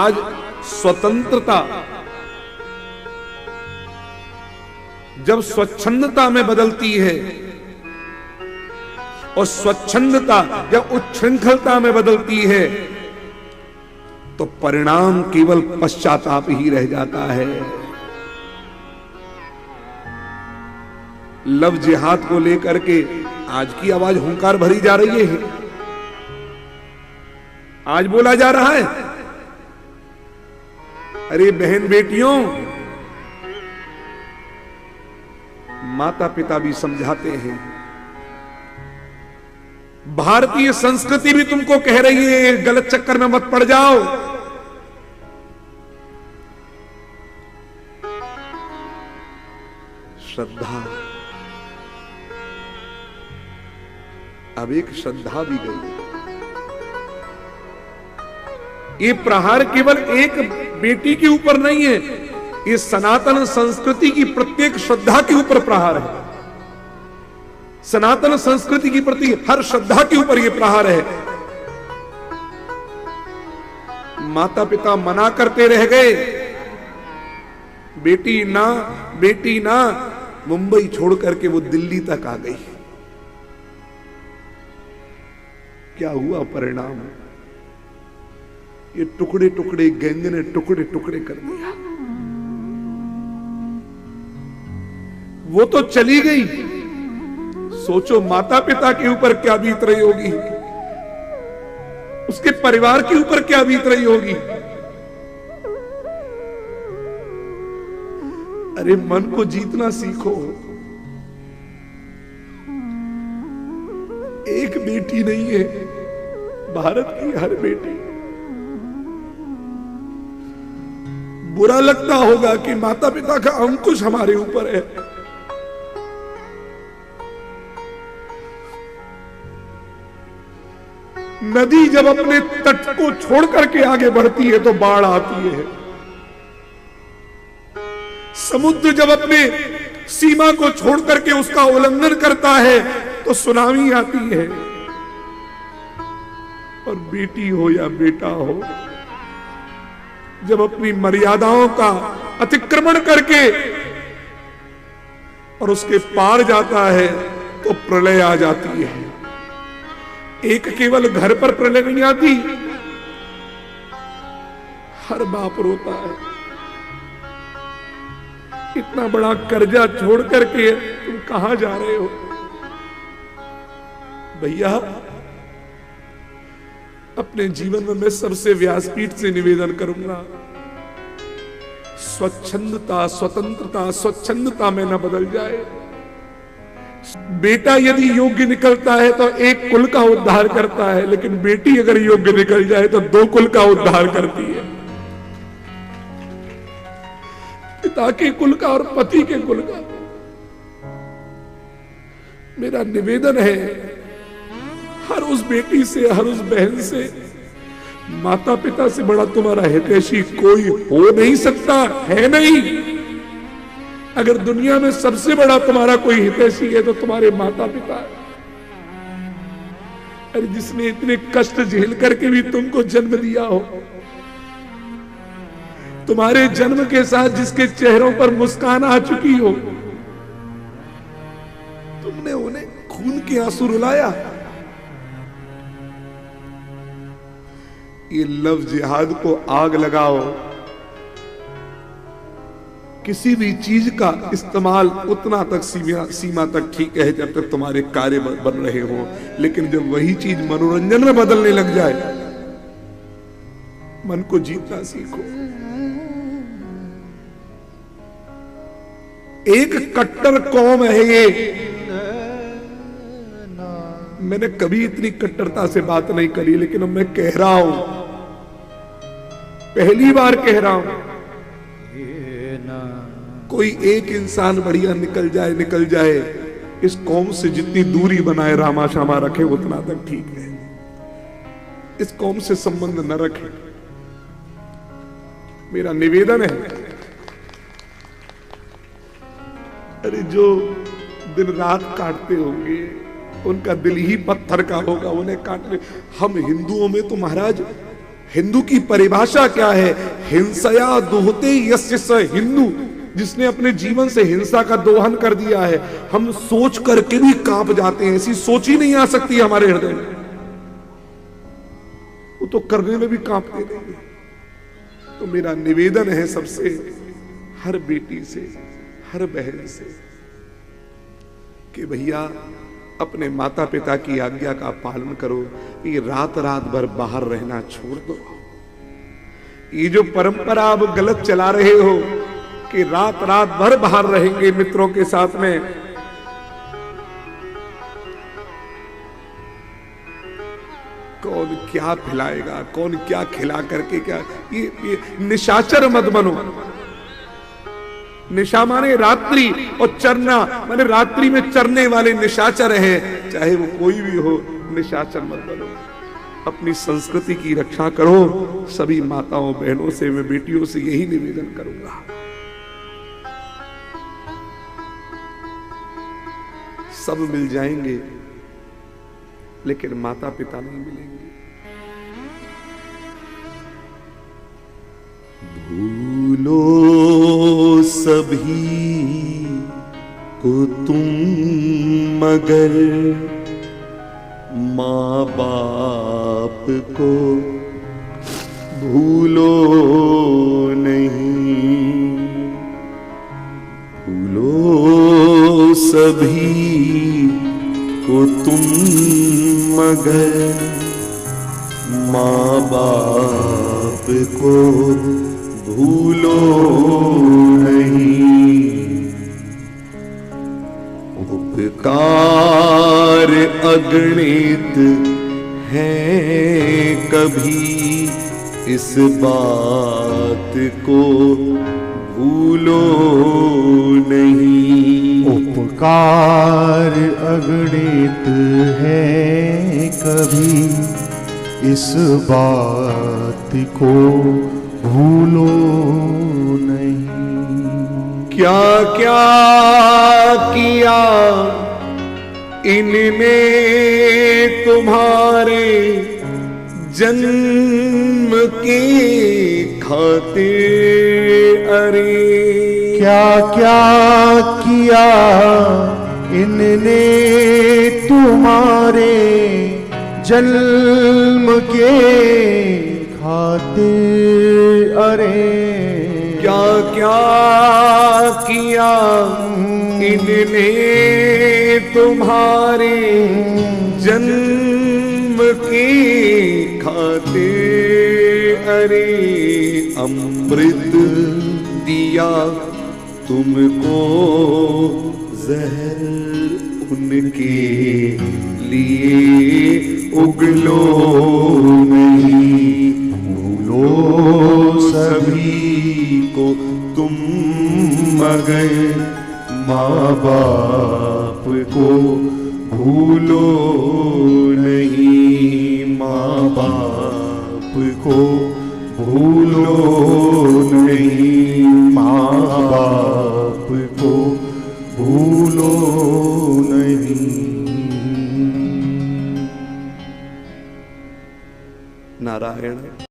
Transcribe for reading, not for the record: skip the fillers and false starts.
आज स्वतंत्रता जब स्वच्छंदता में बदलती है और स्वच्छंदता जब उच्छृंखलता में बदलती है तो परिणाम केवल पश्चाताप ही रह जाता है। लव जिहाद को लेकर के आज की आवाज हुंकार भरी जा रही है, आज बोला जा रहा है। अरे बहन बेटियों, माता पिता भी समझाते हैं, भारतीय संस्कृति भी तुमको कह रही है गलत चक्कर में मत पड़ जाओ। श्रद्धा, अब एक श्रद्धा भी गई। ये प्रहार केवल एक बेटी के ऊपर नहीं है, ये सनातन संस्कृति की प्रत्येक श्रद्धा के ऊपर प्रहार है। सनातन संस्कृति की प्रति हर श्रद्धा के ऊपर यह प्रहार है। माता पिता मना करते रह गए, बेटी ना बेटी ना, मुंबई छोड़ करके वो दिल्ली तक आ गई। क्या हुआ परिणाम? ये टुकड़े टुकड़े गैंग ने टुकड़े टुकड़े कर दिया। वो तो चली गई, सोचो माता पिता के ऊपर क्या बीत रही होगी, उसके परिवार के ऊपर क्या बीत रही होगी। अरे मन को जीतना सीखो। एक बेटी नहीं है, भारत की हर बेटी। बुरा लगता होगा कि माता पिता का अंकुश हमारे ऊपर है, नदी जब अपने तट को छोड़ करके आगे बढ़ती है तो बाढ़ आती है, समुद्र जब अपने सीमा को छोड़ करके उसका उल्लंघन करता है तो सुनामी आती है। और बेटी हो या बेटा हो, जब अपनी मर्यादाओं का अतिक्रमण करके और उसके पार जाता है तो प्रलय आ जाती है। एक केवल घर पर प्रलय नहीं आती, हर बाप रोता है। इतना बड़ा कर्जा छोड़ करके तुम कहां जा रहे हो? भैया, अपने जीवन में मैं सबसे व्यासपीठ से निवेदन करूंगा, स्वच्छंदता, स्वतंत्रता, स्वच्छंदता में न बदल जाए। बेटा यदि योग्य निकलता है तो एक कुल का उद्धार करता है, लेकिन बेटी अगर योग्य निकल जाए तो दो कुल का उद्धार करती है। पिता के कुल का और पति के कुल का। मेरा निवेदन है हर उस बेटी से, हर उस बहन से, माता पिता से बड़ा तुम्हारा हितैषी कोई हो नहीं सकता, है नहीं। अगर दुनिया में सबसे बड़ा तुम्हारा कोई हितैषी है तो तुम्हारे माता पिता है। अरे जिसने इतने कष्ट झेल करके भी तुमको जन्म दिया हो, तुम्हारे जन्म के साथ जिसके चेहरों पर मुस्कान आ चुकी हो, तुमने उन्हें खून के आंसू रुलाया। ये लव जिहाद को आग लगाओ। किसी भी चीज का इस्तेमाल उतना तक सीमा तक ठीक है जब तक तुम्हारे कार्य बन रहे हो, लेकिन जब वही चीज मनोरंजन में बदलने लग जाए, मन को जीतना सीखो। एक कट्टर कौम है ये। मैंने कभी इतनी कट्टरता से बात नहीं करी, लेकिन अब मैं कह रहा हूं, पहली बार कह रहा हूं, कोई एक इंसान बढ़िया निकल जाए, इस कौम से जितनी दूरी बनाए रामा शामा रखे उतना तक ठीक है। इस कौम से संबंध न रखे, मेरा निवेदन है। अरे जो दिन रात काटते होंगे उनका दिल ही पत्थर का होगा, उन्हें काटने। हम हिंदुओं में तो महाराज हिंदू की परिभाषा क्या है? हिंसया दुहते यस्य स हिंदू, जिसने अपने जीवन से हिंसा का दोहन कर दिया है। हम सोच करके भी कांप जाते हैं, ऐसी सोच ही नहीं आ सकती हमारे हृदय में, वो तो करने में भी कांपते रहेंगे। तो मेरा निवेदन है सबसे, हर बेटी से, हर बहन से, कि भैया अपने माता पिता की आज्ञा का पालन करो। ये रात रात भर बाहर रहना छोड़ दो। ये जो परंपरा आप गलत चला रहे हो कि रात रात भर बाहर रहेंगे मित्रों के साथ में, कौन क्या खिलाएगा, कौन क्या खिला करके क्या, ये निशाचर मत बनो। निशा माने रात्रि, और चरना माने रात्रि में चरने वाले निशाचर हैं, चाहे वो कोई भी हो, निशाचर मत बनो। अपनी संस्कृति की रक्षा करो। सभी माताओं बहनों से, मैं बेटियों से यही निवेदन करूंगा। सब मिल जाएंगे लेकिन माता पिता नहीं मिलेंगे। भूलो सभी को तुम मगर माँ बाप को भूलो नहीं। भूलो सभी को तुम मगर माँ बाप को भूलो नहीं। उपकार अगणित है, कभी इस बात को भूलो नहीं। उपकार अगणित है, कभी इस बात को भूलो नहीं। क्या क्या किया इनने तुम्हारे जन्म के खातिर, अरे क्या क्या किया इनने तुम्हारे जन्म के खातिर, अरे क्या क्या किया इनने तुम्हारे जन्म के खातिर, अरे अमृत दिया तुमको जहर उनके लिए उगलो नहीं। भूलो सभी को तुम मगर माँ बाप को भूलो नहीं। माँ बाप को भूलो नहीं। माँ बाप को भूलो नहीं। नारायण।